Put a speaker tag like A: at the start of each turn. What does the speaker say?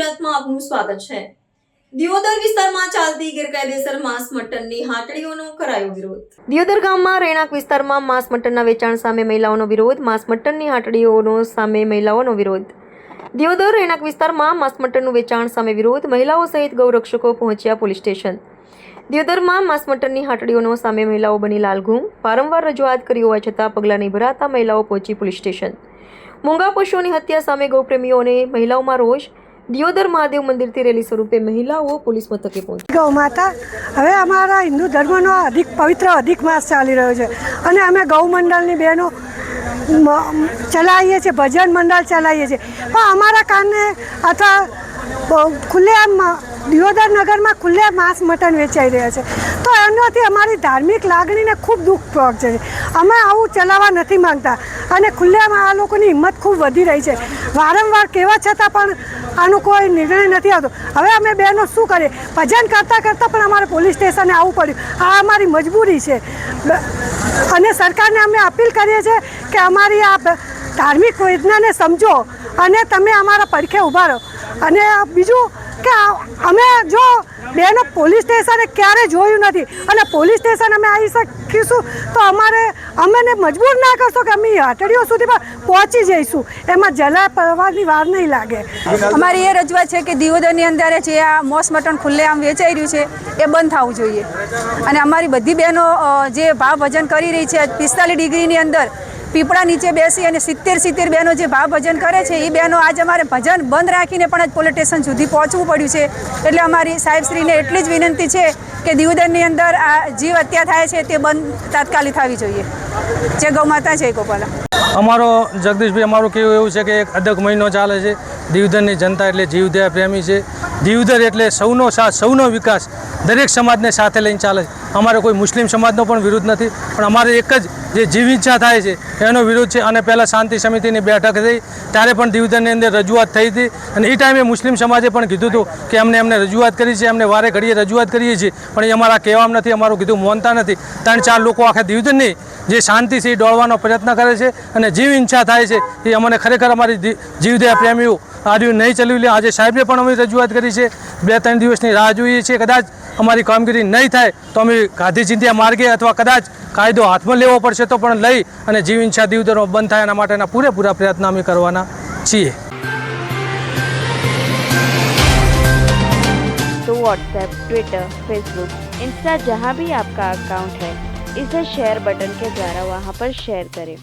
A: ગુજરાતમાં આપનું સ્વાગત છે। દિયોદર વિસ્તારમાં ચાલતી ગેરકાયદેસર માંસ મટનની હાટડીઓનો કરાયો વિરોધ। દિયોદર ગામમાં રહેણાંક વિસ્તારમાં માંસ મટનના વેચાણ સામે મહિલાઓનો વિરોધ। માંસ મટનની હાટડીઓનો સામે મહિલાઓનો વિરોધ। દિયોદર રહેણાંક વિસ્તારમાં માંસ મટનનું વેચાણ સામે વિરોધ। મહિલાઓ સહિત ગૌરક્ષકો પહોંચ્યા પોલીસ સ્ટેશન। દિયોદરમાં માંસ મટનની હાટડીઓનો સામે મહિલાઓ બની લાલઘૂમ। વારંવાર રજૂઆત કરી હોવા છતાં પગલાં નહીં ભરાતા મહિલાઓ પહોંચી પોલીસ સ્ટેશન। મૂંગા પશુઓની હત્યા સામે ગૌપ્રેમીઓને મહિલાઓમાં રોષ। દિયોદર મહાદેવ મંદિરથી રેલી સ્વરૂપે મહિલાઓ પોલીસ મથકે પહોંચી।
B: ગૌ માતા હવે અમારા હિન્દુ ધર્મનો પવિત્ર અધિક માસ ચાલી રહ્યો છે અને અમે ગૌ મંડળની બહેનો ચલાવીએ છીએ, ભજન મંડળ ચલાવીએ છીએ, પણ અમારા કારણે અથવા ખુલ્લેઆમ દિયોદર નગરમાં ખુલ્લે માંસ મટન વેચાઈ રહ્યા છે, તો એનાથી અમારી ધાર્મિક લાગણીને ખૂબ દુઃખ પહોંચે છે। અમે આવું ચલાવવા નથી માંગતા અને ખુલ્લેઆમ આ લોકોની હિંમત ખૂબ વધી રહી છે। વારંવાર કહેવા છતાં પણ આનો કોઈ નિર્ણય નથી આવતો। હવે અમે બહેનો શું કરીએ? ભજન કરતાં કરતાં પણ અમારે પોલીસ સ્ટેશને આવવું પડ્યું। આ અમારી મજબૂરી છે અને સરકારને અમે અપીલ કરીએ છીએ કે અમારી આ ધાર્મિક વેદનાને સમજો અને તમે અમારા પડખે ઊભા રહો। અને બીજું કે અમે જો બેનો પોલીસ સ્ટેશને ક્યારેય જોયું નથી અને પોલીસ સ્ટેશન અમે આવી શકીશું તો અમને મજબૂર ના કરશો કે અમે હાટડીઓ સુધી પણ પહોંચી જઈશું, એમાં જલા પડવાની વાર નહીં લાગે।
C: અમારી એ રજૂઆત છે કે દિયોદરની અંદર જે આ માંસ મટન ખુલ્લેઆમ વેચાઈ રહ્યું છે એ બંધ થવું જોઈએ અને અમારી બધી બહેનો જે ભાવ ભજન કરી રહી છે 45 ડિગ્રીની અંદર પીપળા નીચે બેસી અને 70 બહેનો જે ભાવ ભજન કરે છે એ બહેનો આજ અમારે ભજન બંધ રાખીને પણ આજ પોલીસ સ્ટેશન સુધી પહોંચવું પડ્યું છે। એટલે અમારી સાહેબશ્રીને એટલી જ વિનંતી છે કે દિયોદરની અંદર આ જીવ હત્યા થાય છે તે બંધ તાત્કાલિક થવી જોઈએ। જે ગૌ માતા છે ગોપાલા
D: અમારો જગદીશભાઈ અમારું કેવું એવું છે કે એક અદક મહિનો ચાલે છે। દિયોદરની જનતા એટલે જીવદયા પ્રેમી છે। દિયોદર એટલે સૌનો સાથ, સૌનો વિકાસ, દરેક સમાજને સાથે લઈને ચાલે છે। અમારે કોઈ મુસ્લિમ સમાજનો પણ વિરોધ નથી, પણ અમારે એક જ જે જીવ ઈચ્છા થાય છે એનો વિરોધ છે। અને પહેલાં શાંતિ સમિતિની બેઠક થઈ ત્યારે પણ દિયોદરની અંદર રજૂઆત થઈ હતી અને એ ટાઈમે મુસ્લિમ સમાજે પણ કીધું હતું કે એમને રજૂઆત કરી છે, અમને વારે ઘડીએ રજૂઆત કરીએ છીએ, પણ એ અમારા કહેવામાં નથી, અમારું કીધું માનતા નથી। 3-4 લોકો આખા દિયોદરની જે શાંતિ છે એ ડોળવાનો પ્રયત્ન કરે છે અને જીવ ઈચ્છા થાય છે એ અમને ખરેખર અમારી જીવદયા પ્રેમીઓ આર્યું નહીં ચલાવી લે। આજે સાહેબે પણ અમે રજૂઆત કરી છે, 2-3 દિવસની રાહ જોઈએ છીએ। કદાચ અમારી કામગીરી નહીં થાય તો અમે ગાંધી ચિંધ્યા માર્ગે અથવા કદાચ કાયદો હાથમાં લેવો પડશે તો પણ લઈ અને જીવ હિંસા દિયોદરમાં બંધ થાય એના માટેના પૂરેપૂરા પ્રયત્ન અમે કરવાના છીએ।
E: तो व्हाट्सएप, ट्विटर, फेसबुक, इंस्टा जहाँ भी आपका अकाउंट है इसे शेयर बटन के द्वारा वहाँ पर शेयर करें।